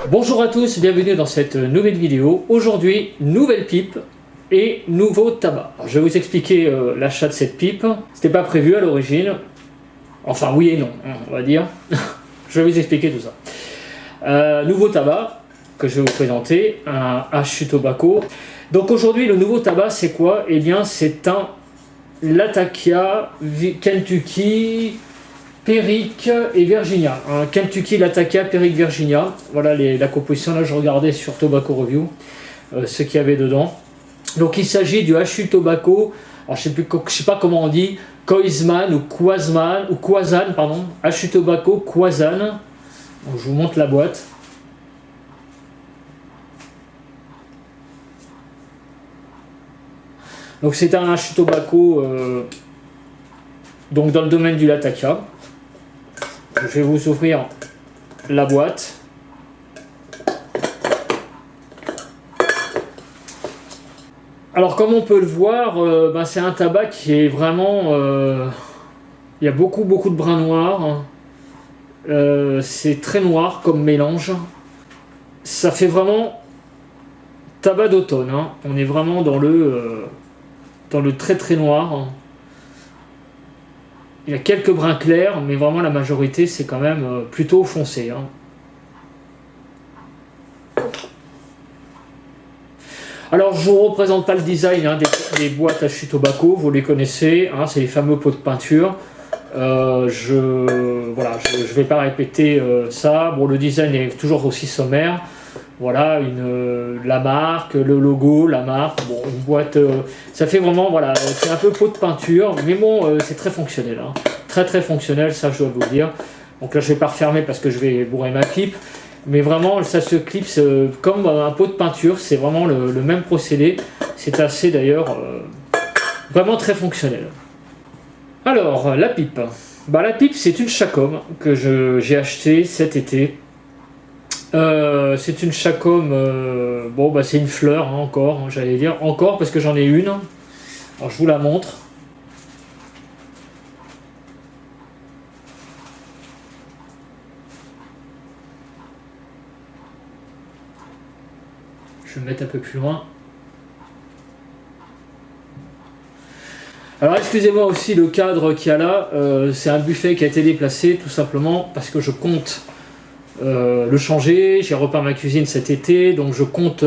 Bonjour à tous, bienvenue dans cette nouvelle vidéo. Aujourd'hui, nouvelle pipe et nouveau tabac. Alors, je vais vous expliquer l'achat de cette pipe. C'était pas prévu à l'origine. Enfin oui et non, on va dire. Je vais vous expliquer tout ça. Nouveau tabac que je vais vous présenter, un Hachu Tobacco. Donc aujourd'hui, le nouveau tabac c'est quoi? Eh bien c'est un Latakia Kentucky Perique et Virginia. Un Kentucky Latakia Perique Virginia. Voilà la composition. Là je regardais sur Tobacco Review ce qu'il y avait dedans. Donc il s'agit du Hachu Tobacco. Alors je sais pas comment on dit. Koizman ou Kwazan, pardon. Hachu Tobacco Kwazan. Donc, je vous montre la boîte. Donc c'est un Hachu Tobacco donc dans le domaine du Latakia. Je vais vous ouvrir la boîte. Alors comme on peut le voir, c'est un tabac qui est vraiment... il y a beaucoup de brun noir. C'est très noir comme mélange. Ça fait vraiment tabac d'automne. Hein. On est vraiment dans le très noir. Il y a quelques brins clairs, mais vraiment la majorité c'est quand même plutôt foncé. Hein. Alors je ne vous représente pas le design des boîtes Hachu Tobacco, vous les connaissez, hein, c'est les fameux pots de peinture. Je ne vais pas répéter ça. Bon, le design est toujours aussi sommaire. Voilà, la marque, le logo, la marque, bon, une boîte, ça fait vraiment, voilà, c'est un peu pot de peinture, mais bon, c'est très fonctionnel, hein. Très fonctionnel, ça je dois vous le dire. Donc là je vais pas refermer parce que je vais bourrer ma pipe, mais vraiment ça se clipse comme un pot de peinture, c'est vraiment le même procédé, c'est assez d'ailleurs vraiment très fonctionnel. Alors, la pipe. La pipe c'est une Chacom que j'ai acheté cet été. C'est une Chacom, c'est une fleur, hein, encore, hein, j'allais dire, encore parce que j'en ai une. Alors je vous la montre. Je vais me mettre un peu plus loin. Alors excusez-moi aussi le cadre qu'il y a là, c'est un buffet qui a été déplacé tout simplement parce que je compte le changer. J'ai repeint ma cuisine cet été, donc je compte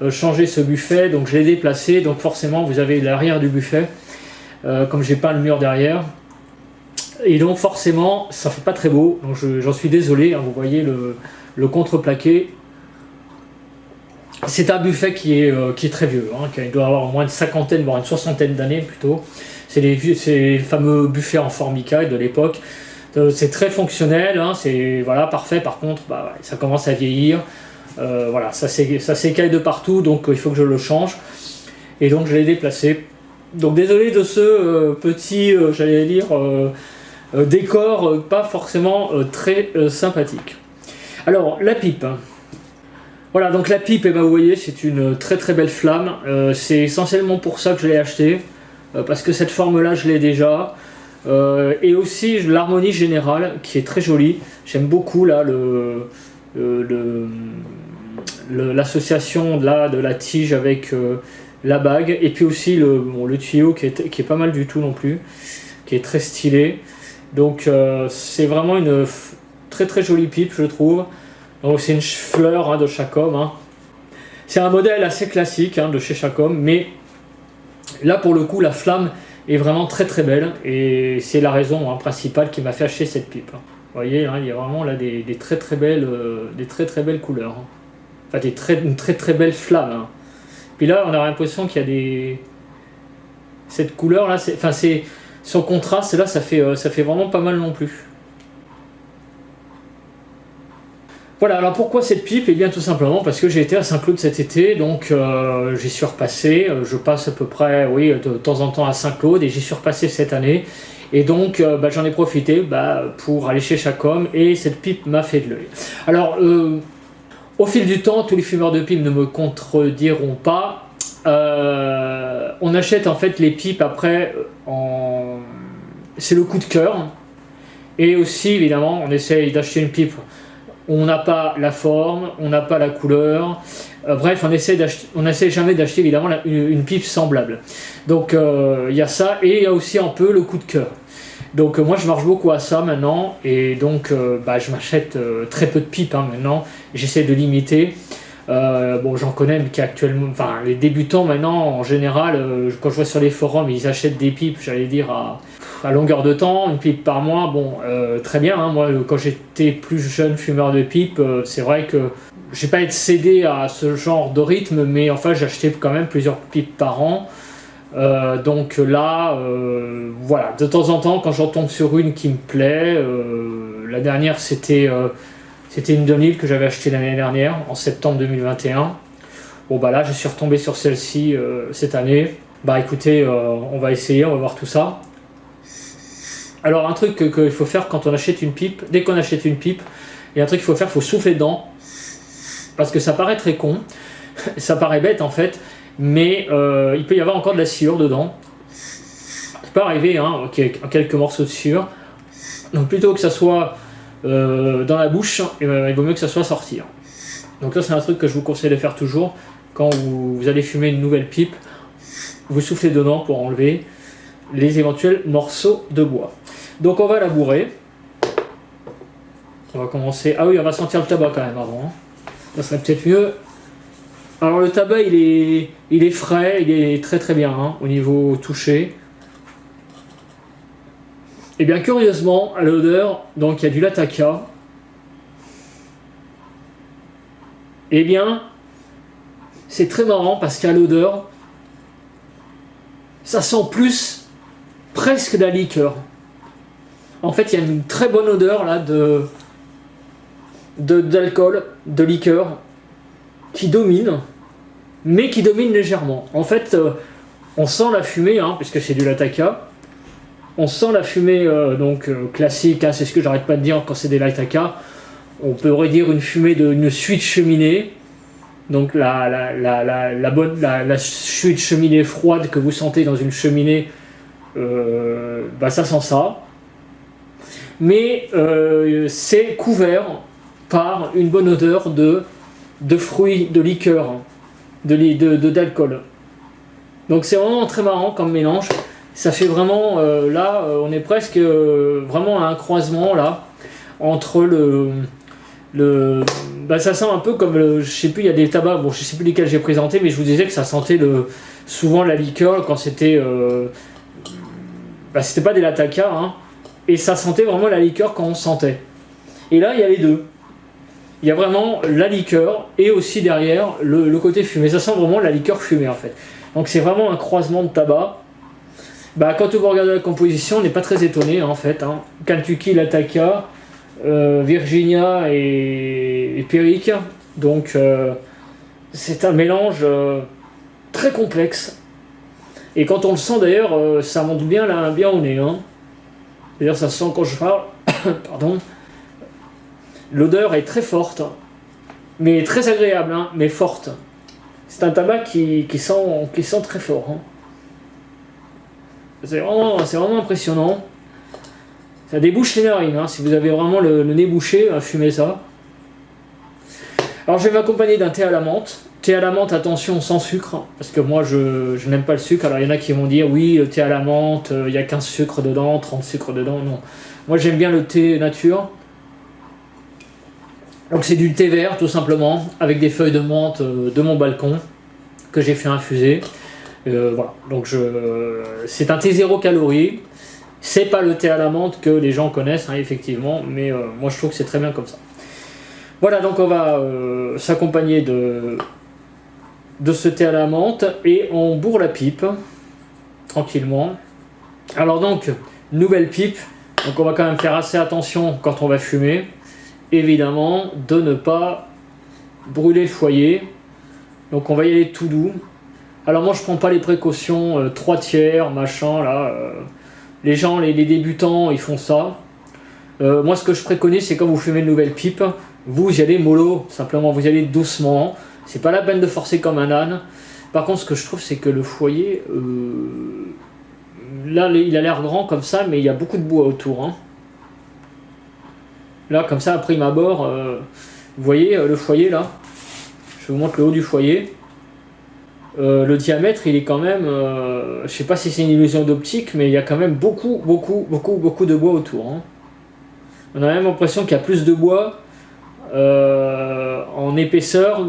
changer ce buffet, donc je l'ai déplacé, donc forcément vous avez l'arrière du buffet, comme j'ai peint le mur derrière, et donc forcément ça fait pas très beau, donc j'en suis désolé, hein, vous voyez le contreplaqué. C'est un buffet qui est très vieux, hein, qui doit avoir au moins une cinquantaine, voire une soixantaine d'années plutôt. C'est les fameux buffets en formica de l'époque. C'est très fonctionnel, hein, c'est voilà, parfait. Par contre, ça commence à vieillir. Voilà, ça s'écaille de partout, donc il faut que je le change. Et donc je l'ai déplacé. Donc désolé de ce petit, j'allais dire, décor pas forcément très sympathique. Alors, la pipe. Voilà, donc la pipe, vous voyez, c'est une très belle flamme. C'est essentiellement pour ça que je l'ai acheté, parce que cette forme-là, je l'ai déjà. Et aussi l'harmonie générale qui est très jolie. J'aime beaucoup là l'association de la tige avec la bague, et puis aussi le tuyau qui est pas mal du tout non plus, qui est très stylé. Donc c'est vraiment une très jolie pipe, je trouve. Donc c'est une fleur, hein, de Chacom, hein. C'est un modèle assez classique, hein, de chez Chacom, mais là pour le coup la flamme est vraiment très belle, et c'est la raison, hein, principale qui m'a fait acheter cette pipe. Vous voyez, hein, il y a vraiment là des très belles couleurs, hein. Enfin une très belle flamme, hein. Puis là on a l'impression qu'il y a cette couleur là, c'est son contraste là, ça fait vraiment pas mal non plus. Voilà, alors pourquoi cette pipe? Eh bien tout simplement parce que j'ai été à Saint-Claude cet été, donc j'y suis repassé, je passe à peu près, oui, de temps en temps à Saint-Claude, et j'y suis repassé cette année, et donc j'en ai profité pour aller chez Chacom, et cette pipe m'a fait de l'œil. Alors, au fil du temps, tous les fumeurs de pipe ne me contrediront pas, on achète en fait les pipes après, c'est le coup de cœur, et aussi évidemment on essaye d'acheter une pipe on n'a pas la forme, on n'a pas la couleur. Bref, on essaie jamais d'acheter évidemment une pipe semblable. Donc il y a ça, et il y a aussi un peu le coup de cœur. Donc moi je marche beaucoup à ça maintenant, et donc je m'achète très peu de pipes maintenant, j'essaie de limiter. Bon, j'en connais qui actuellement, enfin les débutants maintenant en général, quand je vois sur les forums, ils achètent des pipes, j'allais dire à longueur de temps, une pipe par mois. Bon, très bien, hein. Moi quand j'étais plus jeune fumeur de pipe, c'est vrai que j'ai pas été cédé à ce genre de rythme, mais enfin j'achetais quand même plusieurs pipes par an. Donc là, voilà, de temps en temps quand j'en tombe sur une qui me plaît, la dernière c'était une 2000 que j'avais acheté l'année dernière, en septembre 2021. Bon bah là, je suis retombé sur celle-ci cette année. Bah écoutez, on va essayer, on va voir tout ça. Alors un truc qu'il faut faire quand on achète une pipe, dès qu'on achète une pipe, il y a un truc qu'il faut faire, il faut souffler dedans. Parce que ça paraît très con, ça paraît bête en fait, mais il peut y avoir encore de la sciure dedans. Ça peut arriver, hein, quelques morceaux de sciure. Donc plutôt que ça soit dans la bouche, il vaut mieux que ça soit sortir. Donc ça c'est un truc que je vous conseille de faire toujours quand vous allez fumer une nouvelle pipe. Vous soufflez dedans pour enlever les éventuels morceaux de bois. Donc on va la bourrer. On va commencer. Ah oui, on va sentir le tabac quand même avant. Ça serait peut-être mieux. Alors le tabac il est frais, il est très très bien au niveau touché. Et bien curieusement, à l'odeur, donc il y a du Lataka. Et bien, c'est très marrant parce qu'à l'odeur, ça sent plus presque de la liqueur. En fait, il y a une très bonne odeur là d'alcool, de liqueur, qui domine, mais qui domine légèrement. En fait, on sent la fumée, puisque c'est du Lataka. On sent la fumée classique, c'est ce que j'arrête pas de dire quand c'est des Lataka. On pourrait dire une fumée d'une suite cheminée. Donc la suite cheminée froide que vous sentez dans une cheminée, ça sent ça. Mais c'est couvert par une bonne odeur de fruits, de liqueur, d'alcool. Donc c'est vraiment très marrant comme mélange. Ça fait vraiment, on est presque vraiment à un croisement là, entre ça sent un peu comme, je sais plus, il y a des tabacs, bon je sais plus lesquels j'ai présenté, mais je vous disais que ça sentait souvent la liqueur quand c'était, c'était pas des Lataka, et ça sentait vraiment la liqueur quand on sentait. Et là il y a les deux. Il y a vraiment la liqueur et aussi derrière le côté fumé. Ça sent vraiment la liqueur fumée en fait. Donc c'est vraiment un croisement de tabac. Quand vous regardez la composition, on n'est pas très étonné en fait. Kentucky, Lataka, Virginia et Perique. Donc c'est un mélange très complexe. Et quand on le sent d'ailleurs, ça monte bien au nez. D'ailleurs ça sent quand je parle. Pardon. L'odeur est très forte, mais très agréable, mais forte. C'est un tabac qui sent très fort. C'est vraiment impressionnant. Ça débouche les narines, si vous avez vraiment le nez bouché, fumez ça. Alors je vais m'accompagner d'un thé à la menthe. Thé à la menthe, attention, sans sucre, parce que moi je n'aime pas le sucre. Alors il y en a qui vont dire, oui, le thé à la menthe, il y a 15 sucres dedans, 30 sucres dedans, non. Moi j'aime bien le thé nature. Donc c'est du thé vert tout simplement, avec des feuilles de menthe de mon balcon, que j'ai fait infuser. Voilà, donc c'est un thé 0 calories. C'est pas le thé à la menthe que les gens connaissent, effectivement, mais moi je trouve que c'est très bien comme ça. Voilà, donc on va s'accompagner de ce thé à la menthe et on bourre la pipe tranquillement. Alors donc, nouvelle pipe, donc on va quand même faire assez attention quand on va fumer. Évidemment, de ne pas brûler le foyer. Donc on va y aller tout doux. Alors moi je prends pas les précautions 3 tiers, machin là. Les gens, les débutants, ils font ça. Moi ce que je préconise, c'est quand vous fumez une nouvelle pipe, vous y allez mollo, simplement vous y allez doucement. C'est pas la peine de forcer comme un âne. Par contre ce que je trouve, c'est que le foyer, là il a l'air grand comme ça, mais il y a beaucoup de bois autour. Là, comme ça, à prime abord, vous voyez le foyer là. Je vous montre le haut du foyer. Le diamètre, il est quand même, je sais pas si c'est une illusion d'optique, mais il y a quand même beaucoup de bois autour. Hein. On a même l'impression qu'il y a plus de bois en épaisseur.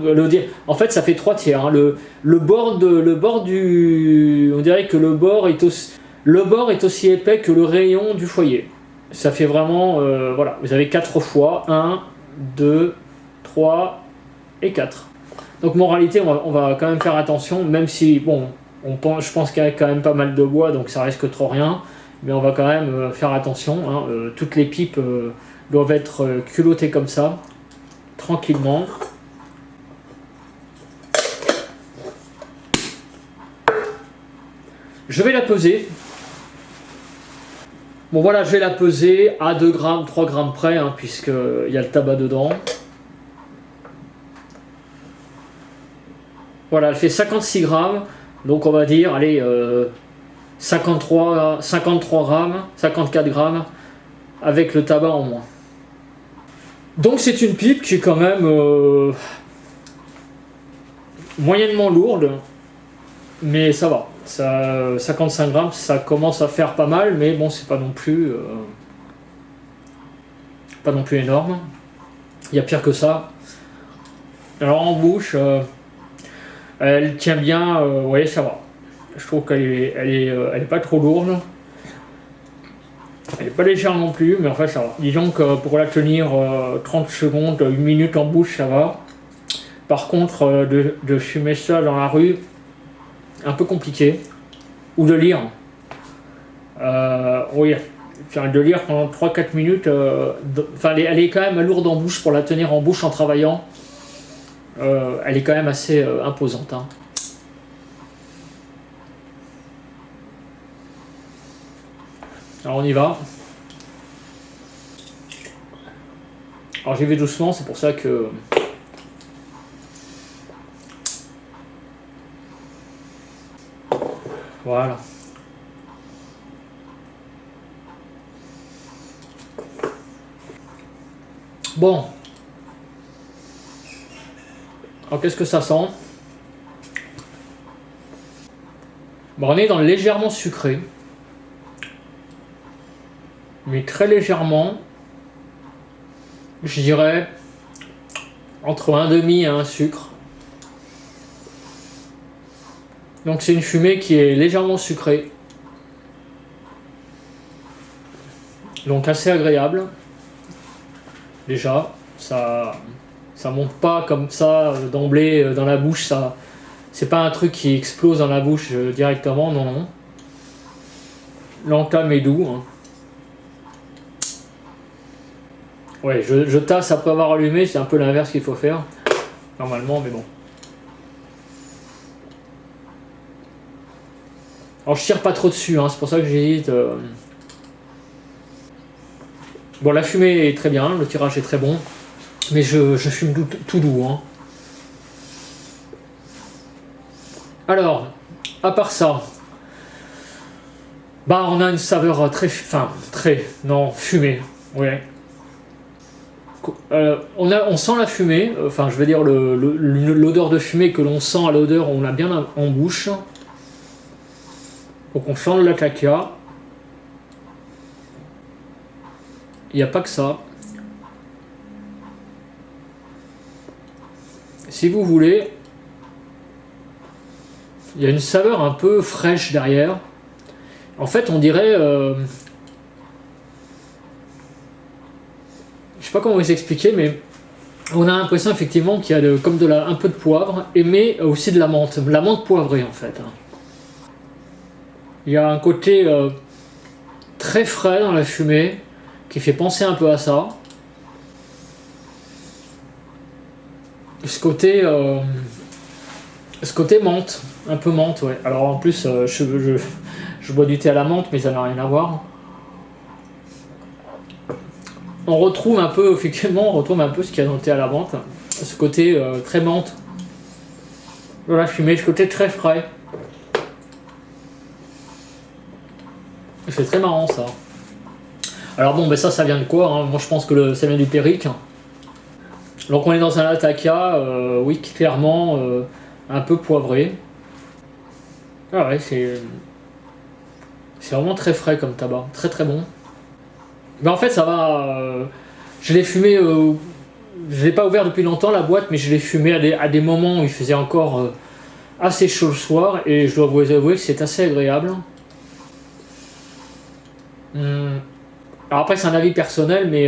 En fait, ça fait 3 tiers. Hein. Le bord du, on dirait que le bord est aussi épais que le rayon du foyer. Ça fait vraiment, voilà, vous avez 4 fois, 1, 2, 3 et 4. Donc moralité, on va quand même faire attention, même si, bon, je pense qu'il y a quand même pas mal de bois, donc ça risque trop rien, mais on va quand même faire attention. Hein, toutes les pipes doivent être culottées comme ça, tranquillement. Je vais la peser. Bon voilà, je vais la peser à 2 grammes, 3 grammes près, hein, puisqu'il y a le tabac dedans. Voilà, elle fait 56 grammes, donc on va dire, allez, 53 grammes, 54 grammes, avec le tabac en moins. Donc c'est une pipe qui est quand même moyennement lourde, mais ça va. 55 grammes, ça commence à faire pas mal, mais bon, c'est pas non plus énorme. Il y a pire que ça. Alors en bouche, elle tient bien, ouais, ça va. Je trouve qu'elle est pas trop lourde. Elle est pas légère non plus, mais enfin ça va. Disons que pour la tenir 30 secondes, 1 minute en bouche, ça va. Par contre, de fumer ça dans la rue, un peu compliqué. Ou de lire. Oui, de lire pendant 3-4 minutes. Enfin, elle est quand même lourde en bouche pour la tenir en bouche en travaillant. Elle est quand même assez imposante. Hein. Alors on y va. Alors j'y vais doucement, c'est pour ça que... Voilà. Bon. Alors qu'est-ce que ça sent? Bon, on est dans le légèrement sucré. Mais très légèrement. Je dirais entre 1,5 et 1 sucre. Donc c'est une fumée qui est légèrement sucrée. Donc assez agréable. Déjà, ça monte pas comme ça d'emblée dans la bouche. Ça, c'est pas un truc qui explose dans la bouche directement, non, non. L'entame est doux. Hein. Ouais, je tasse après avoir allumé, c'est un peu l'inverse qu'il faut faire. Normalement, mais bon. Alors je tire pas trop dessus, hein, c'est pour ça que j'hésite. Bon, la fumée est très bien, le tirage est très bon, mais je fume tout doux. Hein. Alors, à part ça, bah on a une saveur fumée, ouais. On sent la fumée, enfin je veux dire l'odeur de fumée que l'on sent à l'odeur, on l'a bien en bouche. Donc on sent le latakia. Il n'y a pas que ça. Si vous voulez, il y a une saveur un peu fraîche derrière. En fait, on dirait... je sais pas comment vous expliquer, mais on a l'impression effectivement qu'il y a un peu de poivre, mais aussi de la menthe poivrée en fait. Il y a un côté très frais dans la fumée qui fait penser un peu à ça. Ce côté menthe, un peu menthe, ouais. Alors en plus, je bois du thé à la menthe, mais ça n'a rien à voir. On retrouve un peu ce qu'il y a dans le thé à la menthe, ce côté très menthe dans la fumée, ce côté très frais. C'est très marrant ça. Alors bon, ben ça vient de quoi, hein? Moi je pense que ça vient du Périque. Donc on est dans un Latakia, oui, clairement un peu poivré. Ah ouais, c'est vraiment très frais comme tabac, très très bon. Mais en fait ça va, je l'ai fumé, je l'ai pas ouvert depuis longtemps la boîte, mais je l'ai fumé à des moments où il faisait encore assez chaud le soir, et je dois vous avouer que c'est assez agréable. Alors après c'est un avis personnel, mais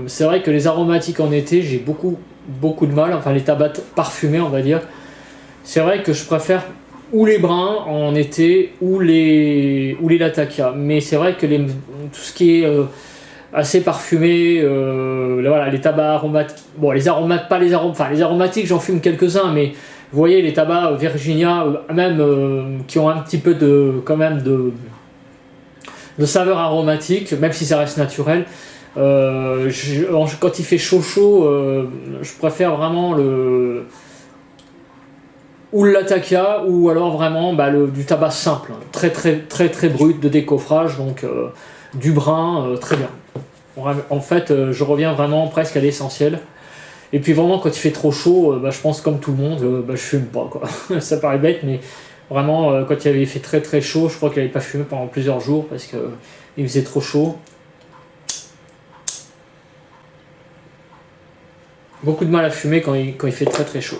c'est vrai que les aromatiques en été j'ai beaucoup de mal, enfin les tabacs parfumés on va dire. C'est vrai que je préfère ou les bruns en été ou les Latakia, mais c'est vrai que tout ce qui est assez parfumé, voilà, les tabacs aromatiques, bon les aromates, pas les aromates, enfin les aromatiques j'en fume quelques-uns, mais vous voyez les tabacs Virginia, même qui ont un petit peu quand même de saveur aromatique, même si ça reste naturel. Quand il fait chaud, je préfère vraiment ou le Latakia, ou alors vraiment du tabac simple, hein, très brut de décoffrage, donc du brun, très bien. En fait, je reviens vraiment presque à l'essentiel. Et puis vraiment, quand il fait trop chaud, je pense comme tout le monde, je fume pas, quoi. Ça paraît bête, mais vraiment, quand il avait fait très chaud, je crois qu'il n'avait pas fumé pendant plusieurs jours parce que il faisait trop chaud. Beaucoup de mal à fumer quand il fait très chaud.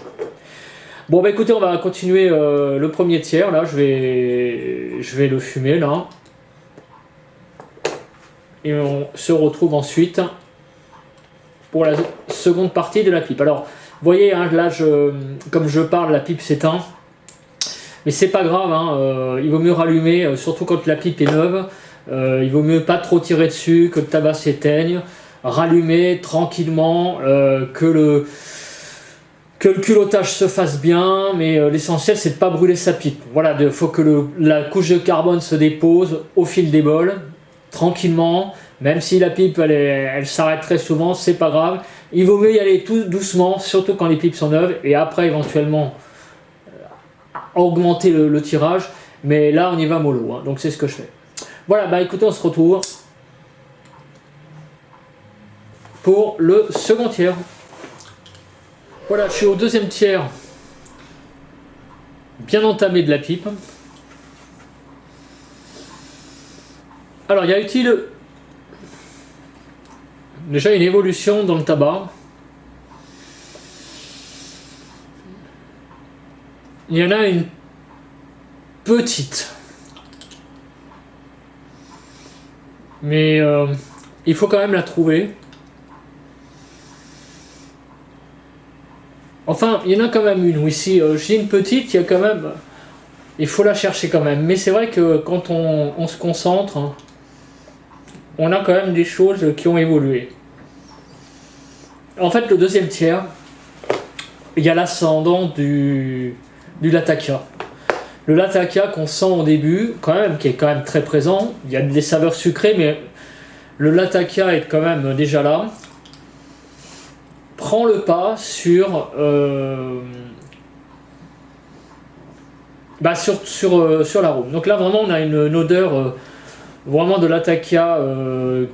Bon écoutez, on va continuer le premier tiers, là, je vais le fumer, là. Et on se retrouve ensuite pour la seconde partie de la pipe. Alors, vous voyez, hein, là, comme je parle, la pipe s'éteint. Mais c'est pas grave, hein, il vaut mieux rallumer, surtout quand la pipe est neuve. Il vaut mieux pas trop tirer dessus, que le tabac s'éteigne. Rallumer tranquillement, que le culottage se fasse bien, mais l'essentiel c'est de pas brûler sa pipe. Voilà, il faut que la couche de carbone se dépose au fil des bols, tranquillement. Même si la pipe elle s'arrête très souvent, c'est pas grave. Il vaut mieux y aller tout doucement, surtout quand les pipes sont neuves, et après éventuellement augmenter le tirage. Mais là on y va mollo, hein, donc c'est ce que je fais. Voilà, écoutez, on se retrouve pour le second tiers. Voilà, je suis au deuxième tiers, bien entamé de la pipe. Alors, y a-t-il déjà une évolution dans le tabac? Il y en a une petite. Mais il faut quand même la trouver. Enfin, il y en a quand même une. Oui, si j'ai une petite, il y a quand même... Il faut la chercher quand même. Mais c'est vrai que quand on se concentre, hein, on a quand même des choses qui ont évolué. En fait, le deuxième tiers, il y a l'ascendant du Latakia. Le Latakia qu'on sent au début, quand même, qui est quand même très présent. Il y a des saveurs sucrées, mais le Latakia est quand même déjà là. Prend le pas sur l'arôme. Donc là, vraiment, on a une odeur vraiment de Latakia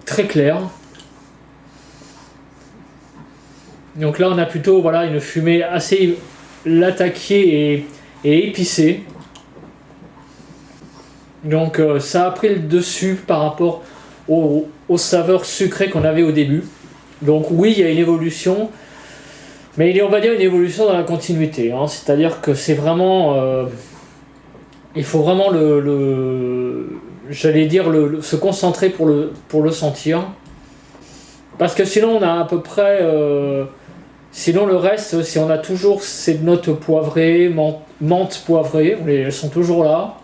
très claire. Donc là, on a plutôt une fumée assez latakiée et épicée. Donc ça a pris le dessus par rapport aux saveurs sucrées qu'on avait au début. Donc oui, il y a une évolution, mais il y a, on va dire, une évolution dans la continuité. Hein. C'est-à-dire que c'est vraiment... il faut vraiment j'allais dire, se concentrer pour le sentir. Parce que sinon, on a à peu près... sinon, le reste, si on a toujours ces notes poivrées, menthe poivrée, elles sont toujours là.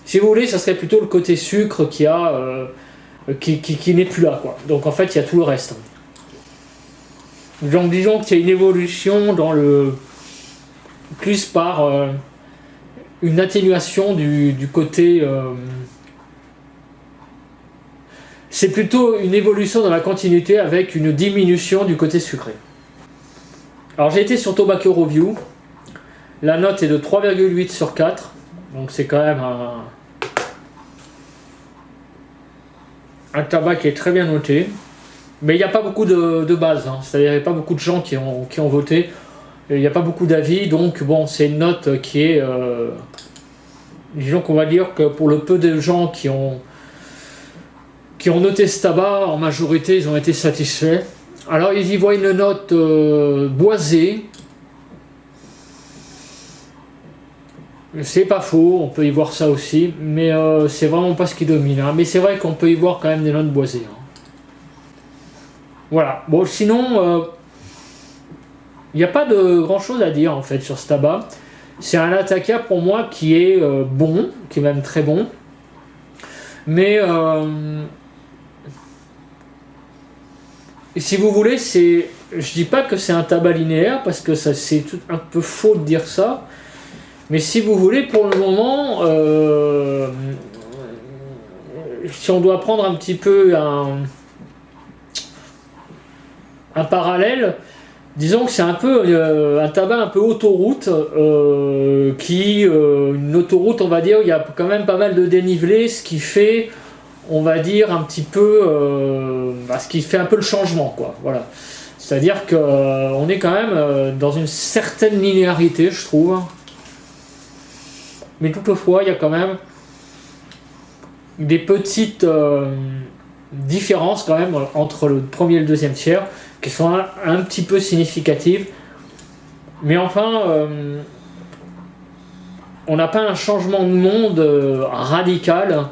Si vous voulez, ça serait plutôt le côté sucre qui n'est plus là, quoi. Donc en fait, il y a tout le reste. Donc disons qu'il y a une évolution dans plus par une atténuation du côté... c'est plutôt une évolution dans la continuité avec une diminution du côté sucré. Alors j'ai été sur Tobacco Review. La note est de 3,8 sur 4. Donc c'est quand même un tabac qui est très bien noté. Mais il n'y a pas beaucoup de base, hein. C'est-à-dire qu'il n'y a pas beaucoup de gens qui ont voté. Il n'y a pas beaucoup d'avis, donc bon, c'est une note qui est... disons qu'on va dire que pour le peu de gens qui ont noté ce tabac, en majorité, ils ont été satisfaits. Alors, ils y voient une note boisée. C'est pas faux, on peut y voir ça aussi, mais c'est vraiment pas ce qui domine. Hein. Mais c'est vrai qu'on peut y voir quand même des notes boisées. Hein. Voilà. Bon, sinon, il n'y a pas de grand chose à dire en fait sur ce tabac. C'est un Latakia pour moi qui est bon, qui est même très bon. Mais si vous voulez, je dis pas que c'est un tabac linéaire parce que c'est un peu faux de dire ça. Mais si vous voulez, pour le moment, si on doit prendre un petit peu un parallèle, disons que c'est un peu un tabac un peu autoroute, une autoroute, on va dire, il y a quand même pas mal de dénivelé, ce qui fait, on va dire, un petit peu, ce qui fait un peu le changement, quoi. Voilà. C'est-à-dire qu'on est quand même dans une certaine linéarité, je trouve. Mais toutefois, il y a quand même des petites différences quand même entre le premier et le deuxième tiers qui sont un petit peu significatives. Mais enfin, on n'a pas un changement de monde radical,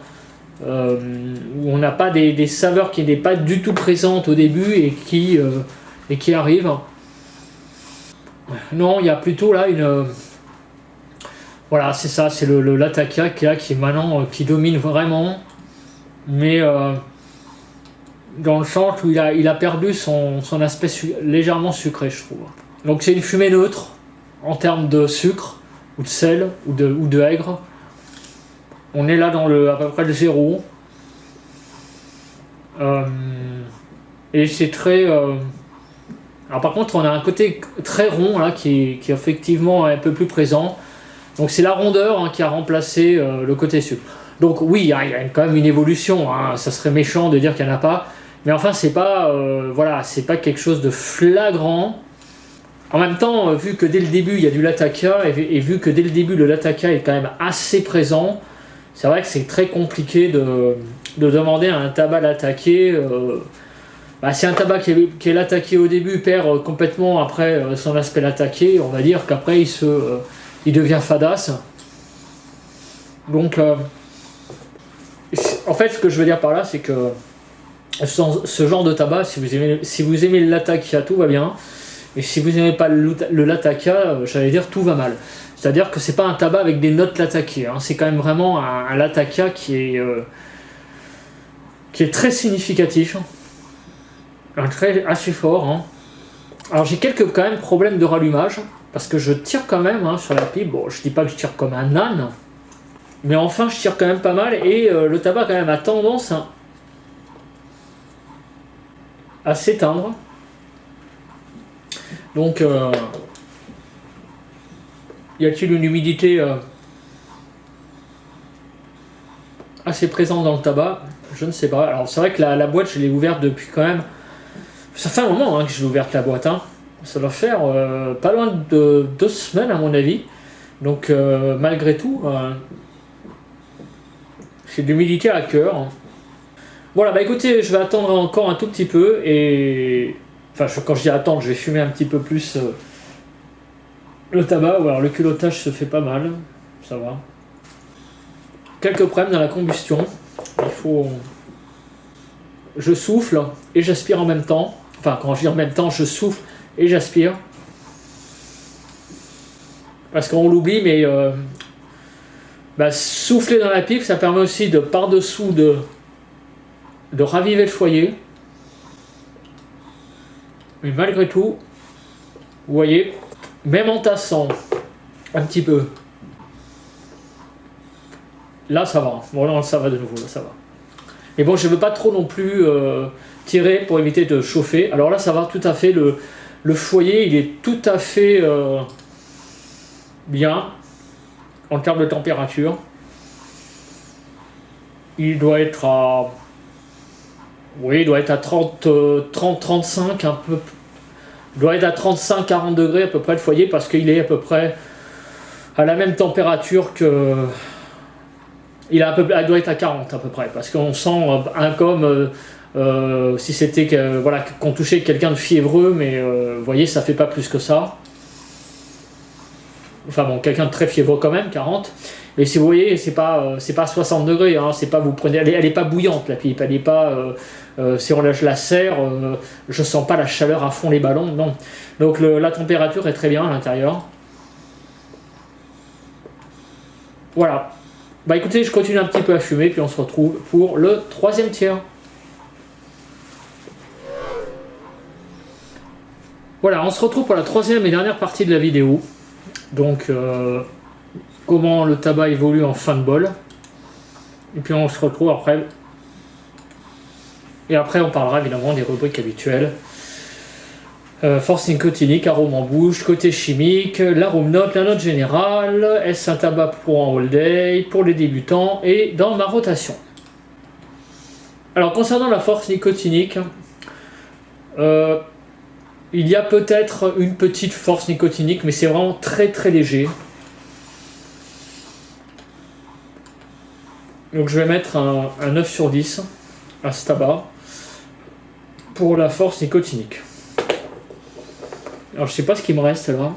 où on n'a pas des saveurs qui n'étaient pas du tout présentes au début et qui arrivent. Non, il y a plutôt là une... Voilà, c'est ça, c'est le Latakia qui maintenant qui domine vraiment, mais dans le sens où il a perdu son aspect légèrement sucré, je trouve. Donc c'est une fumée neutre en termes de sucre, ou de sel, ou de aigre. On est là dans à peu près le zéro. Et c'est très... Alors par contre, on a un côté très rond là, qui est effectivement un peu plus présent. Donc c'est la rondeur qui a remplacé le côté sucre. Donc oui, il y a quand même une évolution. Hein. Ça serait méchant de dire qu'il n'y en a pas. Mais enfin, c'est pas quelque chose de flagrant. En même temps, vu que dès le début, il y a du Latakia, et vu que dès le début, le Latakia est quand même assez présent, c'est vrai que c'est très compliqué de demander à un tabac Latakia. Si un tabac qui est Latakia au début perd complètement après son aspect Latakia, on va dire qu'après il devient fadasse. Donc, en fait, ce que je veux dire par là, c'est que ce genre de tabac, si vous aimez le Latakia, tout va bien. Et si vous n'aimez pas le Latakia, j'allais dire tout va mal. C'est-à-dire que c'est pas un tabac avec des notes Latakia. Hein. C'est quand même vraiment un Latakia qui est très significatif. Assez fort. Hein. Alors j'ai quelques quand même problèmes de rallumage. Parce que je tire quand même sur la pipe. Bon, je dis pas que je tire comme un âne. Mais enfin, je tire quand même pas mal. Et le tabac quand même a tendance à s'éteindre. Donc, y a-t-il une humidité assez présente dans le tabac? Je ne sais pas. Alors c'est vrai que la boîte, je l'ai ouverte depuis quand même... Ça fait un moment que je l'ai ouverte la boîte. Ça doit faire pas loin de 2 semaines à mon avis. Donc malgré tout, j'ai de l'humidité à cœur. Voilà, écoutez, je vais attendre encore un tout petit peu et... Enfin, quand je dis attendre, je vais fumer un petit peu plus le tabac. Alors le culottage se fait pas mal, ça va. Quelques problèmes dans la combustion. Je souffle et j'aspire en même temps. Enfin, quand je dis en même temps, je souffle et j'aspire. Parce qu'on l'oublie, mais souffler dans la pipe, ça permet aussi de par-dessous de raviver le foyer. Mais malgré tout, vous voyez, même en tassant un petit peu, là ça va. Bon, là ça va de nouveau, là ça va. Mais bon, je ne veux pas trop non plus tirer pour éviter de chauffer. Alors là, ça va tout à fait. Le foyer, il est tout à fait bien en termes de température. Il doit être à Oui, il doit être à 30-35, un peu. Il doit être à 35-40 degrés à peu près le foyer parce qu'il est à peu près à la même température que. Il doit être à 40 à peu près parce qu'on sent comme si c'était voilà, qu'on touchait quelqu'un de fiévreux, mais vous voyez, ça fait pas plus que ça. Enfin bon, quelqu'un de très fiévreux quand même, 40. Et si vous voyez, c'est pas 60 degrés, hein, c'est pas vous prenez, elle est pas bouillante la pipe, elle est pas. Si je la serre, je sens pas la chaleur à fond les ballons, non. Donc la température est très bien à l'intérieur. Voilà. Bah écoutez, je continue un petit peu à fumer, puis on se retrouve pour le troisième tiers. Voilà, on se retrouve pour la troisième et dernière partie de la vidéo. Donc, comment le tabac évolue en fin de bol. Et puis on se retrouve après. Et après, on parlera évidemment des rubriques habituelles. Force nicotinique, arôme en bouche, côté chimique, l'arôme note, la note générale, est-ce un tabac pour un all day, pour les débutants et dans ma rotation. Alors concernant la force nicotinique, il y a peut-être une petite force nicotinique, mais c'est vraiment très très léger. Donc je vais mettre un 9 sur 10 à ce tabac pour la force nicotinique. Alors je sais pas ce qu'il me reste là.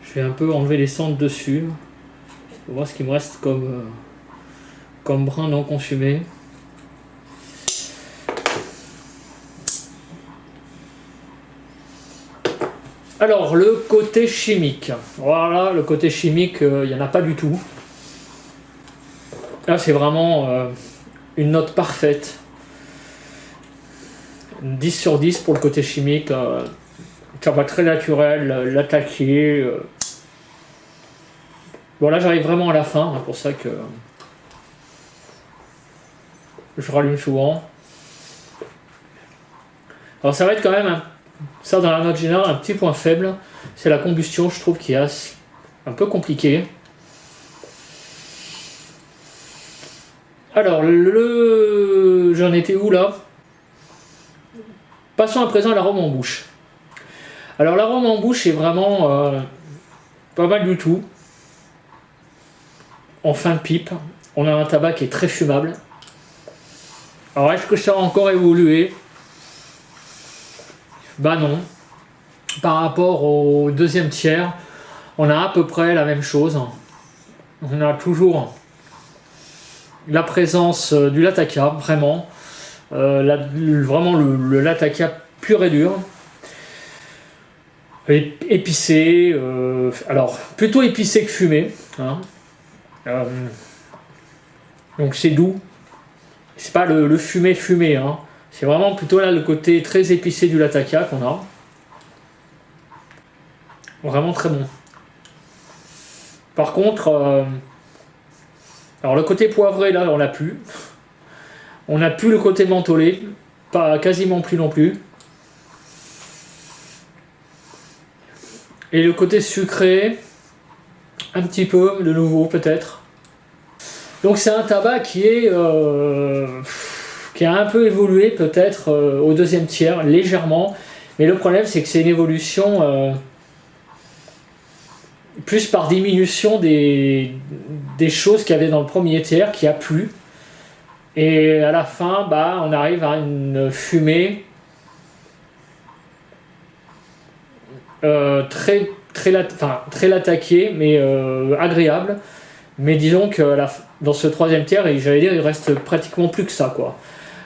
Je vais un peu enlever les cendres dessus pour voir ce qu'il me reste comme brin non consumé. Alors le côté chimique. Voilà, le côté chimique, il n'y en a pas du tout. Là c'est vraiment une note parfaite. 10 sur 10 pour le côté chimique, tabac très naturel, l'attaquer. Bon là j'arrive vraiment à la fin, c'est pour ça que je rallume souvent. Alors ça va être quand même, ça dans la note générale, un petit point faible, c'est la combustion, je trouve qu'il est un peu compliqué. Alors j'en étais où là? Passons à présent à l'arôme en bouche. Alors l'arôme en bouche est vraiment pas mal du tout. En fin de pipe, on a un tabac qui est très fumable. Alors est-ce que ça a encore évolué? Bah non. Par rapport au deuxième tiers, on a à peu près la même chose. On a toujours la présence du Latakia, vraiment. Vraiment le Latakia pur et dur, épicé, alors plutôt épicé que fumé, hein. Donc c'est doux, c'est pas le fumé, hein. C'est vraiment plutôt là le côté très épicé du Latakia qu'on a, vraiment très bon. Par contre, alors le côté poivré là on l'a plus. On n'a plus le côté mentholé, pas quasiment plus non plus. Et le côté sucré, un petit peu, de nouveau peut-être. Donc c'est un tabac qui a un peu évolué peut-être au deuxième tiers, légèrement. Mais le problème c'est que c'est une évolution plus par diminution des choses qu'il y avait dans le premier tiers, qui a plu. Et à la fin, bah, on arrive à une fumée très lataquée, mais agréable. Mais disons que dans ce troisième tiers, j'allais dire, il reste pratiquement plus que ça, quoi.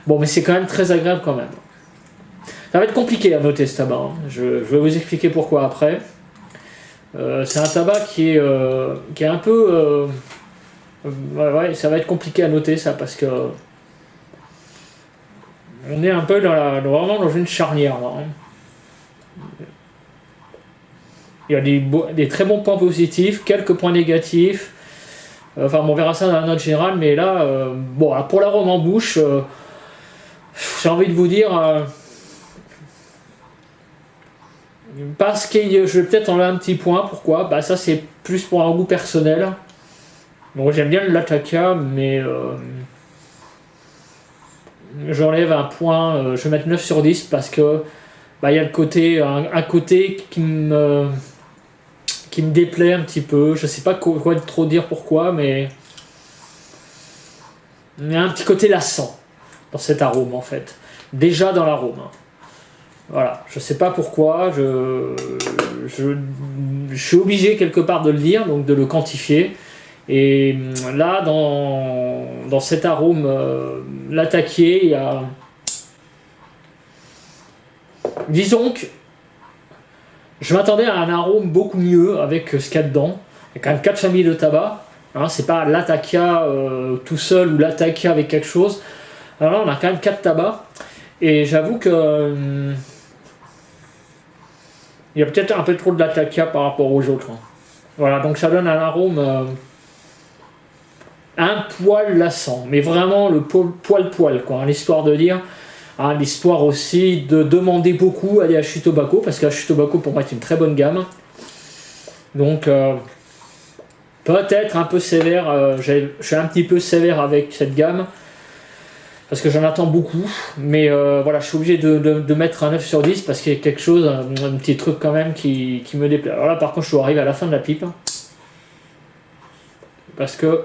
Bon, mais c'est quand même très agréable quand même. Ça va être compliqué à noter ce tabac, hein. Je vais vous expliquer pourquoi après. C'est un tabac qui est un peu... ouais, ça va être compliqué à noter ça parce que on est un peu vraiment dans une charnière là, hein. Il y a des très bons points positifs, quelques points négatifs. Enfin, on verra ça dans la note générale, mais là, bon, pour l'arôme en bouche, j'ai envie de vous dire, parce que je vais peut-être enlever un petit point. Pourquoi? Bah ça c'est plus pour un goût personnel. Bon, j'aime bien le Latakia, mais j'enlève un point, je vais mettre 9 sur 10 parce que bah, y a le côté, un côté qui me déplaît un petit peu. Je sais pas quoi trop dire pourquoi, mais il y a un petit côté lassant dans cet arôme en fait. Déjà dans l'arôme. Voilà, je sais pas pourquoi, je suis obligé quelque part de le dire, donc de le quantifier. Et là, dans cet arôme, l'attaquer, il y a... Disons que je m'attendais à un arôme beaucoup mieux avec ce qu'il y a dedans. Il y a quand même 4 familles de tabac. Hein, c'est pas l'Atakia tout seul ou l'Atakia avec quelque chose. Alors là, on a quand même 4 tabacs. Et j'avoue que... il y a peut-être un peu trop de l'Atakia par rapport aux autres. Hein. Voilà, donc ça donne un arôme un poil lassant. Mais vraiment le poil, quoi. L'histoire de dire... Hein, l'histoire aussi de demander beaucoup à des Hachi Tobacco, parce que Hachi Tobacco pour moi est une très bonne gamme. Donc peut-être un peu sévère, je suis un petit peu sévère avec cette gamme, parce que j'en attends beaucoup, mais voilà, je suis obligé de mettre un 9 sur 10, parce qu'il y a quelque chose, un petit truc quand même qui me déplaît. Alors là par contre je dois arriver à la fin de la pipe, parce que là,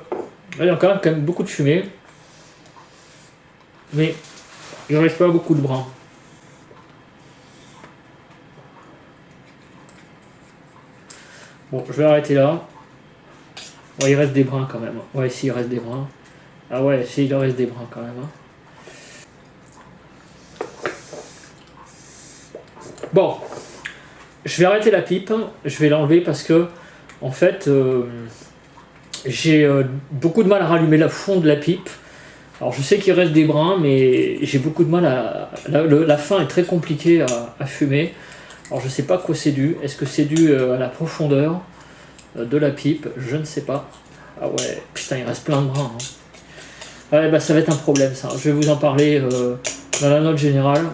il y a quand même beaucoup de fumée, mais il ne reste pas beaucoup de brins. Bon, je vais arrêter là. Ouais, il reste des brins quand même. Ouais, ici il reste des brins. Ah ouais, si, il reste des brins quand même. Bon, je vais arrêter la pipe. Je vais l'enlever parce que, en fait, j'ai beaucoup de mal à rallumer le fond de la pipe. Alors je sais qu'il reste des brins, mais j'ai beaucoup de mal à... La fin est très compliquée à fumer. Alors je sais pas à quoi c'est dû. Est-ce que c'est dû à la profondeur de la pipe? Je ne sais pas. Ah ouais, putain, il reste plein de brins. Hein. Ouais, bah ça va être un problème ça. Je vais vous en parler dans la note générale.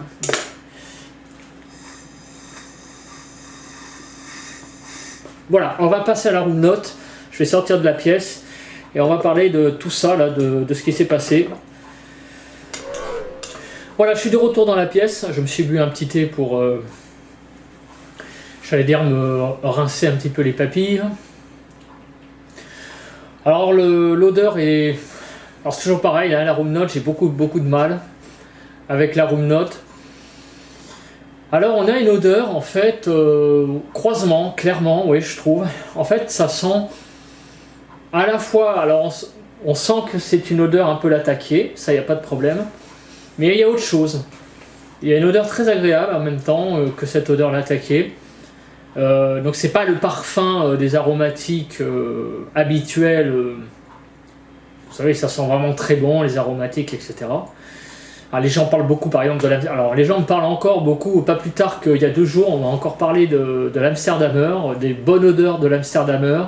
Voilà, on va passer à la room note. Je vais sortir de la pièce. Et on va parler de tout ça, là, de ce qui s'est passé. Voilà, je suis de retour dans la pièce. Je me suis bu un petit thé pour, j'allais dire, me rincer un petit peu les papilles. Alors, l'odeur est... Alors, c'est toujours pareil, hein, la room note, j'ai beaucoup de mal avec la room note. Alors, on a une odeur, en fait, croisement, clairement, oui, je trouve. En fait, ça sent... À la fois, alors on sent que c'est une odeur un peu l'attaquer, ça, il n'y a pas de problème. Mais il y a autre chose. Il y a une odeur très agréable en même temps que cette odeur l'attaquer. Donc c'est pas le parfum des aromatiques habituels. Vous savez, ça sent vraiment très bon, les aromatiques, etc. Alors, les gens parlent beaucoup, par exemple, de l'Amsterdam. Alors les gens me parlent encore beaucoup, pas plus tard qu'il y a 2 jours, on a encore parlé de l'Amsterdamer, des bonnes odeurs de l'Amsterdamer.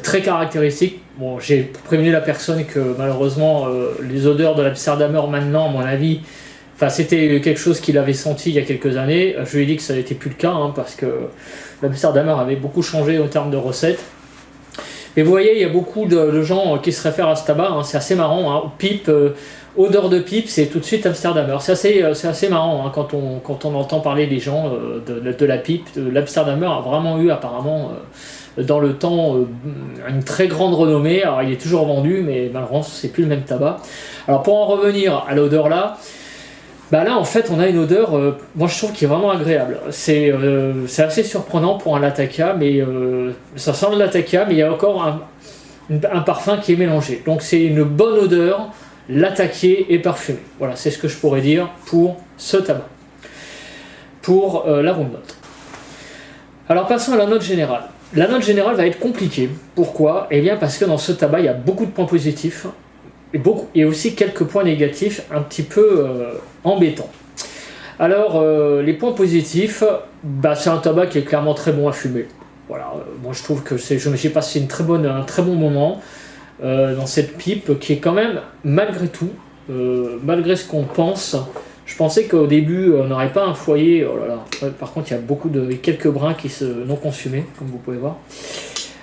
Très caractéristique. Bon, j'ai prévenu la personne que malheureusement les odeurs de l'Amsterdamer maintenant, à mon avis, enfin c'était quelque chose qu'il avait senti il y a quelques années. Je lui ai dit que ça n'était plus le cas hein, parce que l'Amsterdamer avait beaucoup changé en termes de recettes. Mais vous voyez, il y a beaucoup de gens qui se réfèrent à ce tabac. Hein, c'est assez marrant. Hein. Pipe, odeur de pipe, c'est tout de suite Amsterdamer. C'est assez marrant hein, quand on entend parler des gens de la pipe. L'Amsterdamer a vraiment eu apparemment dans le temps une très grande renommée. Alors il est toujours vendu, mais malheureusement c'est plus le même tabac. Alors pour en revenir à l'odeur là, bah là en fait on a une odeur, moi je trouve qui est vraiment agréable. C'est assez surprenant pour un Latakia, mais ça sent le Latakia, mais il y a encore un parfum qui est mélangé. Donc c'est une bonne odeur, l'attaqué et parfumé. Voilà, c'est ce que je pourrais dire pour ce tabac. Pour la room note. Alors passons à la note générale. La note générale va être compliquée. Pourquoi? Eh bien parce que dans ce tabac, il y a beaucoup de points positifs et aussi quelques points négatifs un petit peu embêtants. Alors, les points positifs, bah, c'est un tabac qui est clairement très bon à fumer. Voilà, moi je trouve que j'ai passé un très bon moment dans cette pipe qui est quand même, malgré tout, malgré ce qu'on pense, je pensais qu'au début on n'aurait pas un foyer. Oh là là. Par contre, il y a quelques brins qui se non consumés, comme vous pouvez voir.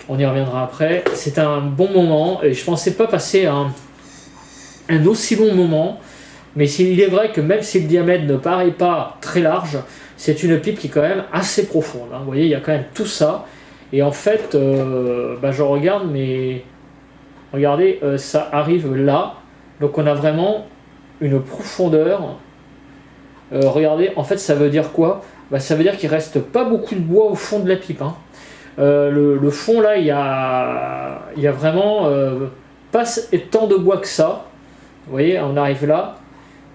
On y reviendra après. C'est un bon moment et je pensais pas passer un aussi bon moment, Mais il est vrai que même si le diamètre ne paraît pas très large, c'est une pipe qui est quand même assez profonde. Hein. Vous voyez, il y a quand même tout ça. Et en fait, je regarde, mais regardez, ça arrive là. Donc on a vraiment une profondeur. Regardez, en fait, ça veut dire quoi? Ça veut dire qu'il reste pas beaucoup de bois au fond de la pipe. Hein. Le fond là, il y a vraiment pas tant de bois que ça. Vous voyez, on arrive là.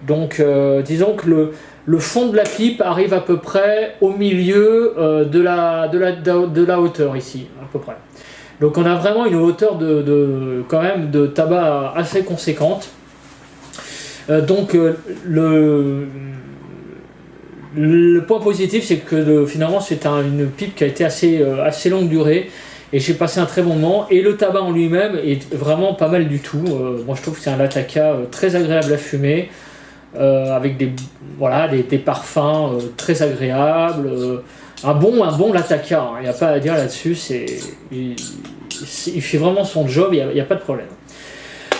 Donc disons que le fond de la pipe arrive à peu près au milieu de la hauteur ici, à peu près. Donc on a vraiment une hauteur quand même de tabac assez conséquente. Le point positif, c'est que finalement c'est une pipe qui a été assez longue durée et j'ai passé un très bon moment. Et le tabac en lui-même est vraiment pas mal du tout. Moi je trouve que c'est un Lataka très agréable à fumer, avec des parfums très agréables. Un bon Lataka, il n'y a pas à dire là-dessus. Il fait vraiment son job, il n'y a pas de problème.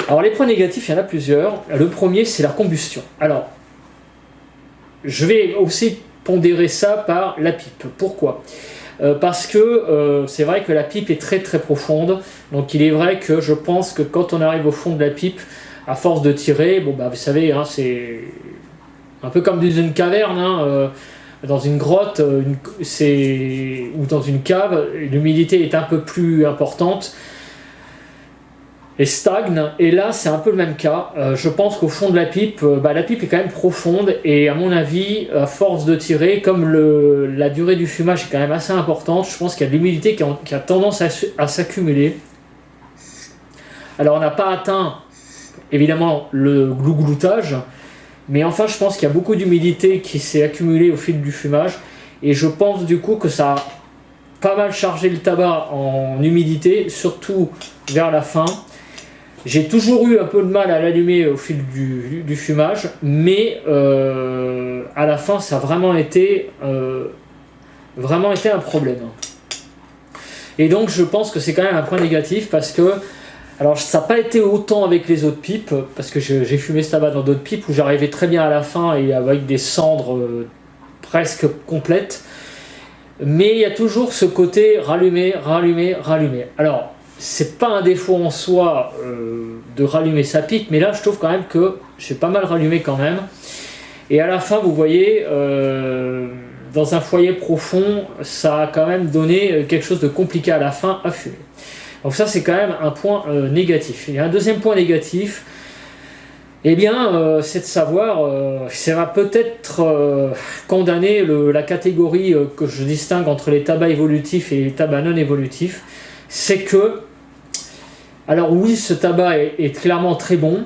Alors les points négatifs, il y en a plusieurs. Le premier, c'est la combustion. Alors, je vais aussi pondérer ça par la pipe. Pourquoi ? Parce que c'est vrai que la pipe est très très profonde. Donc il est vrai que je pense que quand on arrive au fond de la pipe, à force de tirer, vous savez, hein, c'est un peu comme dans une caverne, hein, dans une grotte ou dans une cave, l'humidité est un peu plus importante et stagne, et là c'est un peu le même cas. Je pense qu'au fond de la pipe est quand même profonde, et à mon avis, à force de tirer, comme la durée du fumage est quand même assez importante, je pense qu'il y a de l'humidité qui a tendance à s'accumuler. Alors on n'a pas atteint évidemment le glougloutage, mais enfin je pense qu'il y a beaucoup d'humidité qui s'est accumulée au fil du fumage, et je pense du coup que ça a pas mal chargé le tabac en humidité, surtout vers la fin. J'ai toujours eu un peu de mal à l'allumer au fil du fumage, mais à la fin ça a vraiment été un problème. Et donc je pense que c'est quand même un point négatif, parce que alors ça n'a pas été autant avec les autres pipes, parce que j'ai fumé ce tabac dans d'autres pipes où j'arrivais très bien à la fin et avec des cendres presque complètes, mais il y a toujours ce côté rallumer. Alors c'est pas un défaut en soi de rallumer sa pipe, mais là je trouve quand même que j'ai pas mal rallumé quand même, et à la fin vous voyez dans un foyer profond ça a quand même donné quelque chose de compliqué à la fin à fumer. Donc ça c'est quand même un point négatif. Et un deuxième point négatif, c'est de savoir, ça va peut-être condamner la catégorie que je distingue entre les tabacs évolutifs et les tabacs non évolutifs. C'est que, alors oui, ce tabac est clairement très bon,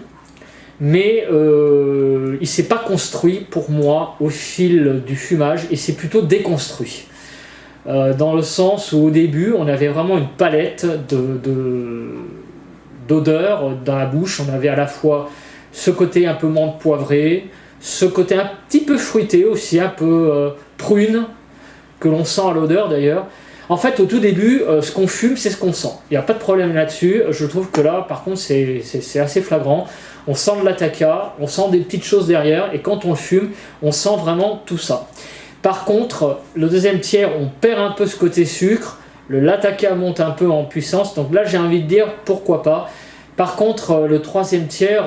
mais il ne s'est pas construit pour moi au fil du fumage, il s'est plutôt déconstruit. Dans le sens où au début on avait vraiment une palette d'odeurs dans la bouche. On avait à la fois ce côté un peu menthe poivrée, ce côté un petit peu fruité aussi, un peu prune, que l'on sent à l'odeur d'ailleurs. En fait, au tout début, ce qu'on fume, c'est ce qu'on sent. Il n'y a pas de problème là-dessus. Je trouve que là, par contre, c'est assez flagrant. On sent de l'Ataka, on sent des petites choses derrière, et quand on le fume, on sent vraiment tout ça. Par contre, le deuxième tiers, on perd un peu ce côté sucre. Le Lataka monte un peu en puissance. Donc là, j'ai envie de dire, pourquoi pas. Par contre, le troisième tiers,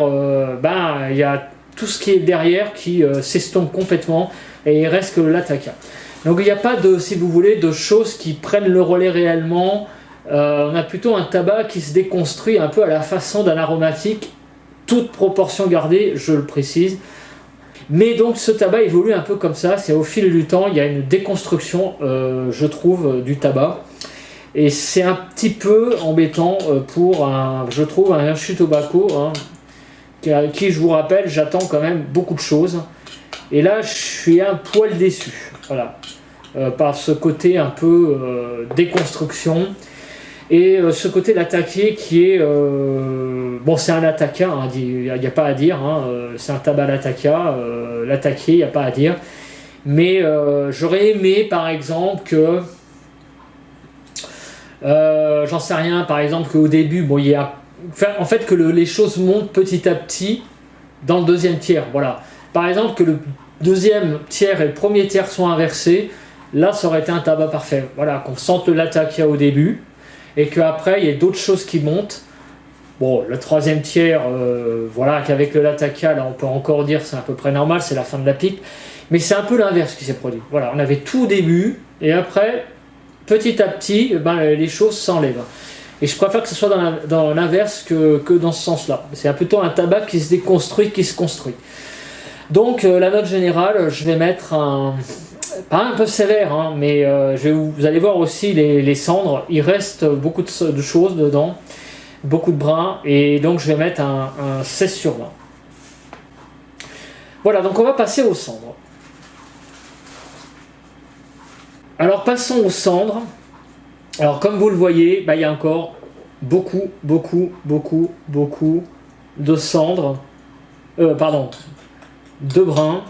il y a tout ce qui est derrière qui s'estompe complètement, et il reste que le Lataka. Donc il n'y a pas si vous voulez, de choses qui prennent le relais réellement. On a plutôt un tabac qui se déconstruit un peu à la façon d'un aromatique, toute proportion gardée, je le précise. Mais donc ce tabac évolue un peu comme ça, c'est au fil du temps, il y a une déconstruction, je trouve, du tabac. Et c'est un petit peu embêtant pour un Hayashi Tobacco, hein, qui, je vous rappelle, j'attends quand même beaucoup de choses. Et là, je suis un poil déçu, voilà, par ce côté un peu déconstruction. Et ce côté l'attaquer qui est... c'est un Lataka, hein, il n'y a pas à dire, hein, c'est un tabac Lataka, l'attaquer, il n'y a pas à dire. Mais j'aurais aimé, par exemple, que... j'en sais rien, par exemple, qu'au début, que les choses montent petit à petit, dans le deuxième tiers. Voilà. Par exemple, que le deuxième tiers et le premier tiers soient inversés, là ça aurait été un tabac parfait. Voilà, qu'on sente le latakia au début et qu'après il y ait d'autres choses qui montent. Bon, le troisième tiers, voilà, qu'avec le latakia, là on peut encore dire c'est à peu près normal, c'est la fin de la pipe. Mais c'est un peu l'inverse qui s'est produit. Voilà, on avait tout au début et après, petit à petit, les choses s'enlèvent. Et je préfère que ce soit dans l'inverse que dans ce sens-là. C'est plutôt un tabac qui se déconstruit, qui se construit. Donc la note générale, je vais mettre pas un peu sévère, hein, mais vous allez voir aussi les cendres, il reste beaucoup de choses dedans, beaucoup de brins, et donc je vais mettre un 16 sur 20. Voilà, donc on va passer aux cendres. Alors passons aux cendres. Alors comme vous le voyez, il y a encore beaucoup de cendres, de brins.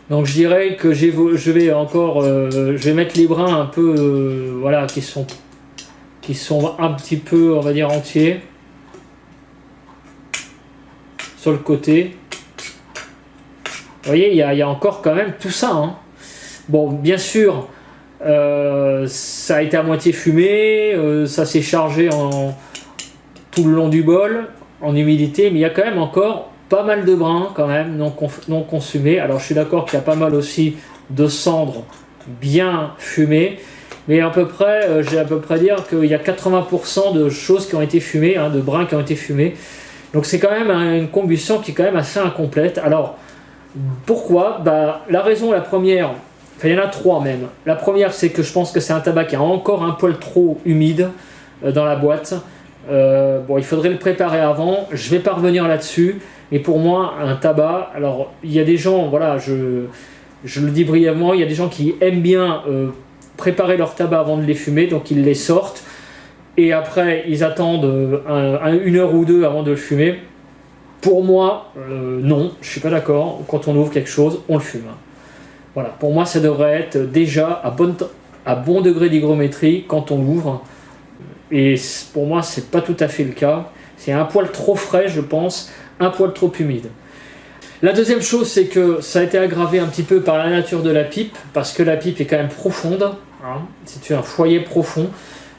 Donc je dirais que je vais mettre les brins un peu, voilà, qui sont un petit peu, on va dire, entiers sur le côté. Vous voyez, il y a encore quand même tout ça, hein. Bon, bien sûr, ça a été à moitié fumé, ça s'est chargé tout le long du bol en humidité, mais il y a quand même encore pas mal de brins quand même non consumés. Alors je suis d'accord qu'il y a pas mal aussi de cendres bien fumées, mais à peu près, j'ai à peu près dire qu'il y a 80% de choses qui ont été fumées, hein, de brins qui ont été fumés. Donc c'est quand même une combustion qui est quand même assez incomplète. Alors pourquoi? La raison, la première, il y en a trois même. La première, c'est que je pense que c'est un tabac qui est encore un poil trop humide dans la boîte. Bon, il faudrait le préparer avant. Je vais pas revenir là-dessus. Mais pour moi, un tabac, alors il y a des gens, voilà, je le dis brièvement, il y a des gens qui aiment bien préparer leur tabac avant de les fumer, donc ils les sortent. Et après, ils attendent une heure ou deux avant de le fumer. Pour moi, non, je suis pas d'accord. Quand on ouvre quelque chose, on le fume. Voilà, pour moi, ça devrait être déjà à bon degré d'hygrométrie quand on l'ouvre. Et pour moi, c'est pas tout à fait le cas. C'est un poil trop frais, je pense, un poil trop humide. La deuxième chose, c'est que ça a été aggravé un petit peu par la nature de la pipe, parce que la pipe est quand même profonde, hein, c'est un foyer profond.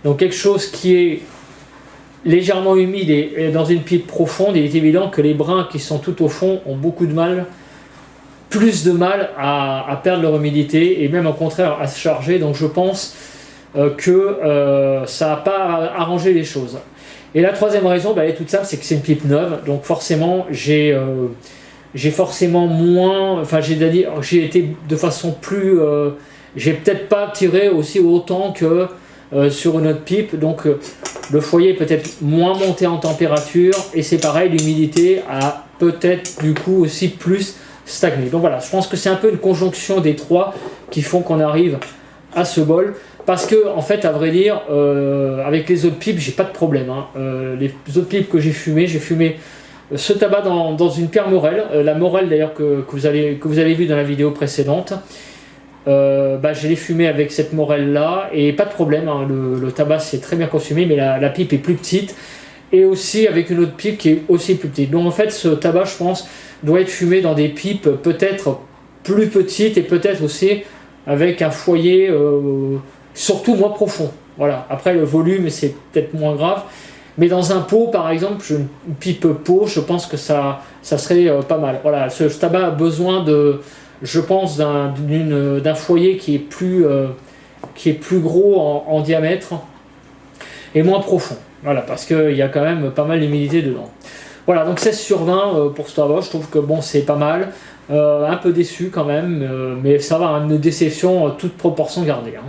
Donc quelque chose qui est légèrement humide et dans une pipe profonde, il est évident que les brins qui sont tout au fond ont plus de mal à perdre leur humidité et même au contraire à se charger. Donc je pense que ça n'a pas arrangé les choses. Et la troisième raison, elle est toute simple, c'est que c'est une pipe neuve. Donc forcément, j'ai forcément moins... Enfin, j'ai été de façon plus... j'ai peut-être pas tiré aussi autant que sur une autre pipe. Donc le foyer est peut-être moins monté en température. Et c'est pareil, l'humidité a peut-être du coup aussi plus stagné. Donc voilà, je pense que c'est un peu une conjonction des trois qui font qu'on arrive à ce bol. Parce que, en fait, à vrai dire, avec les autres pipes, j'ai pas de problème, hein. Les autres pipes que j'ai fumé ce tabac dans une pierre morelle, la morelle d'ailleurs que vous avez vu dans la vidéo précédente. Je l'ai fumé avec cette morelle là et pas de problème, hein. Le tabac s'est très bien consumé, mais la pipe est plus petite et aussi avec une autre pipe qui est aussi plus petite. Donc en fait, ce tabac, je pense, doit être fumé dans des pipes peut-être plus petites et peut-être aussi avec un foyer surtout moins profond. Voilà. Après le volume c'est peut-être moins grave, mais dans un pot par exemple, une pipe pot, je pense que ça serait pas mal. Voilà, ce tabac a besoin je pense d'un foyer qui est plus gros en diamètre et moins profond. Voilà, parce qu'il y a quand même pas mal d'humidité dedans. Voilà, donc 16 sur 20 pour ce tabac, je trouve que bon, c'est pas mal. Un peu déçu quand même, mais ça va, une déception toute proportion gardée, hein.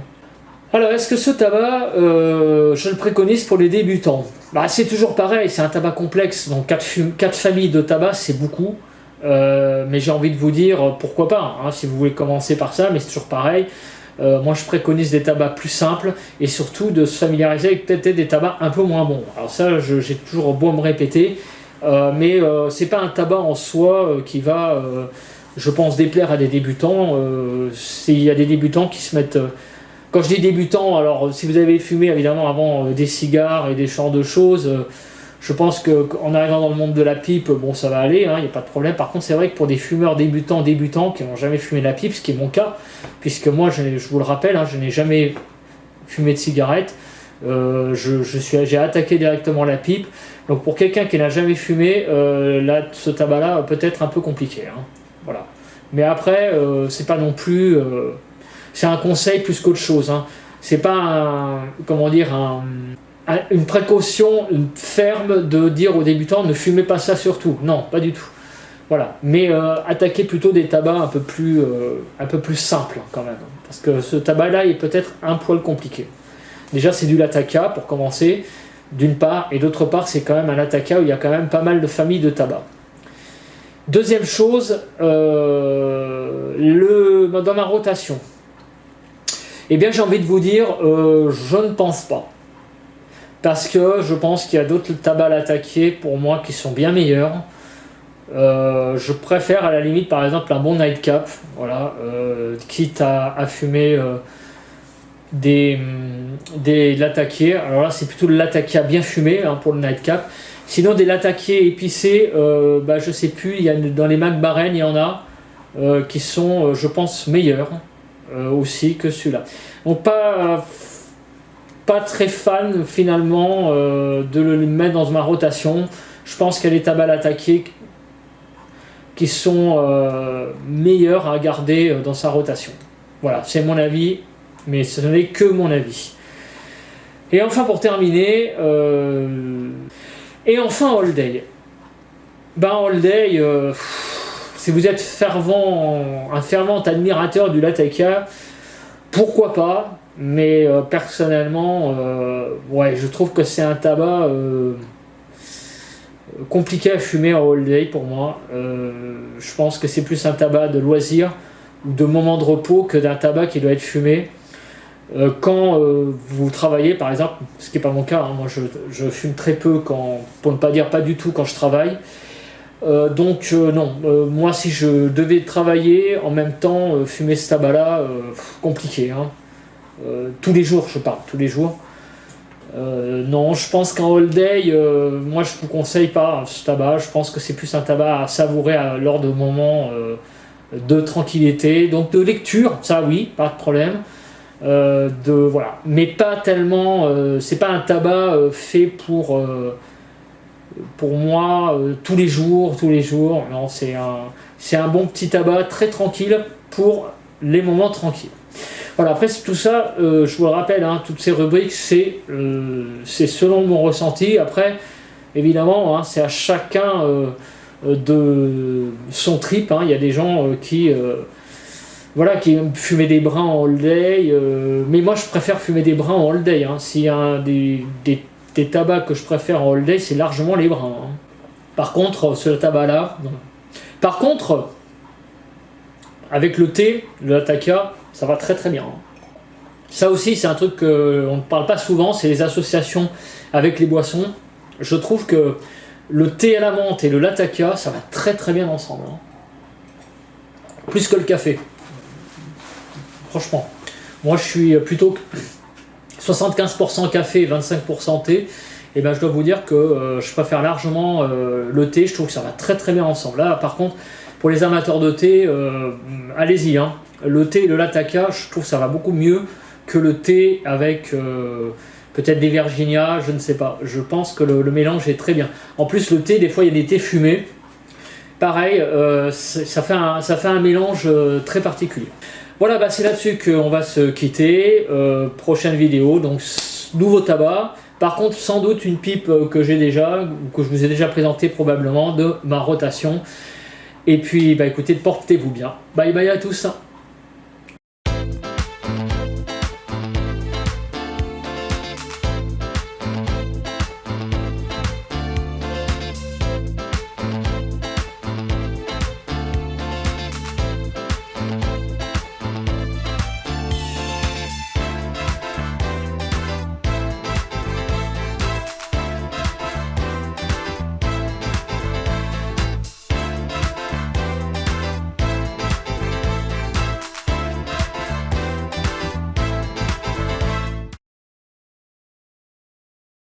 Alors, est-ce que ce tabac, je le préconise pour les débutants? C'est toujours pareil, c'est un tabac complexe, donc 4 familles de tabac, c'est beaucoup. Mais j'ai envie de vous dire, pourquoi pas, hein, si vous voulez commencer par ça, mais c'est toujours pareil. Moi, je préconise des tabacs plus simples, et surtout de se familiariser avec peut-être des tabacs un peu moins bons. Alors ça, j'ai toujours beau me répéter, mais c'est pas un tabac en soi qui va, je pense, déplaire à des débutants. Il y a des débutants qui se mettent... quand je dis débutants, alors si vous avez fumé évidemment avant des cigares et des genres de choses, Je pense qu'en arrivant dans le monde de la pipe, bon, ça va aller, il n'y a pas de problème. Par contre, c'est vrai que pour des fumeurs débutants qui n'ont jamais fumé de la pipe, ce qui est mon cas, puisque moi, je vous le rappelle, je n'ai jamais fumé de cigarette, j'ai attaqué directement la pipe. Donc pour quelqu'un qui n'a jamais fumé, là, ce tabac-là peut être un peu compliqué. Voilà. Mais après, c'est pas non plus... c'est un conseil plus qu'autre chose. C'est pas une précaution ferme de dire aux débutants ne fumez pas ça surtout. Non, pas du tout. Voilà. Mais attaquez plutôt des tabacs un peu plus simples quand même. Parce que ce tabac-là est peut-être un poil compliqué. Déjà, c'est du Latakia pour commencer, d'une part, et d'autre part, c'est quand même un Latakia où il y a quand même pas mal de familles de tabac. Deuxième chose, dans ma rotation, eh bien, j'ai envie de vous dire, je ne pense pas. Parce que je pense qu'il y a d'autres tabacs Latakia pour moi qui sont bien meilleurs. Je préfère à la limite par exemple un bon nightcap, voilà, quitte à fumer des Latakia. Alors là c'est plutôt le Latakia bien fumé pour le nightcap. Sinon des Latakia épicés, je sais plus, dans les Mac Baren il y en a qui sont je pense meilleurs aussi que celui-là. Donc pas très fan finalement de le mettre dans ma rotation. Je pense qu'il y a des tabacs Latakia qui sont meilleurs à garder dans sa rotation. Voilà, c'est mon avis, mais ce n'est que mon avis. Et enfin pour terminer, All Day. All Day, si vous êtes un fervent admirateur du Latakia, pourquoi pas, mais personnellement, je trouve que c'est un tabac compliqué à fumer en All Day pour moi. Je pense que c'est plus un tabac de loisir ou de moment de repos que d'un tabac qui doit être fumé quand vous travaillez par exemple, ce qui n'est pas mon cas, moi je fume très peu, pour ne pas dire pas du tout quand je travaille. Non, moi si je devais travailler en même temps, fumer ce tabac là, compliqué. Tous les jours, je parle, tous les jours. Non, je pense qu'en All Day, moi je vous conseille pas ce tabac. Je pense que c'est plus un tabac à savourer lors de moments de tranquillité, donc de lecture, ça oui, pas de problème. Voilà, mais pas tellement. C'est pas un tabac fait pour moi tous les jours. Non, c'est un bon petit tabac très tranquille pour les moments tranquilles. Voilà, après tout ça, je vous le rappelle, toutes ces rubriques, c'est selon mon ressenti. Après, évidemment, c'est à chacun de son trip. Il y a des gens qui aiment fumer des brins en All Day, mais moi je préfère fumer des brins en All Day. S'il y a des tabacs que je préfère en All Day, c'est largement les brins. Par contre, ce tabac-là, non. Par contre, avec le thé, le Latakia, ça va très très bien. Ça aussi, c'est un truc qu'on ne parle pas souvent, c'est les associations avec les boissons. Je trouve que le thé à la menthe et le Latakia, ça va très très bien ensemble. Plus que le café. Franchement. Moi, je suis plutôt 75% café et 25% thé. Et je dois vous dire que je préfère largement le thé. Je trouve que ça va très très bien ensemble. Là, par contre, pour les amateurs de thé, allez-y. Le thé et le Latakia, je trouve que ça va beaucoup mieux que le thé avec peut-être des Virginia, je ne sais pas. Je pense que le mélange est très bien. En plus, le thé, des fois, il y a des thés fumés. Pareil, ça fait un mélange très particulier. Voilà, c'est là-dessus qu'on va se quitter. Prochaine vidéo, donc nouveau tabac. Par contre, sans doute une pipe que j'ai déjà, ou que je vous ai déjà présenté probablement, de ma rotation. Et puis, écoutez, portez-vous bien. Bye bye à tous.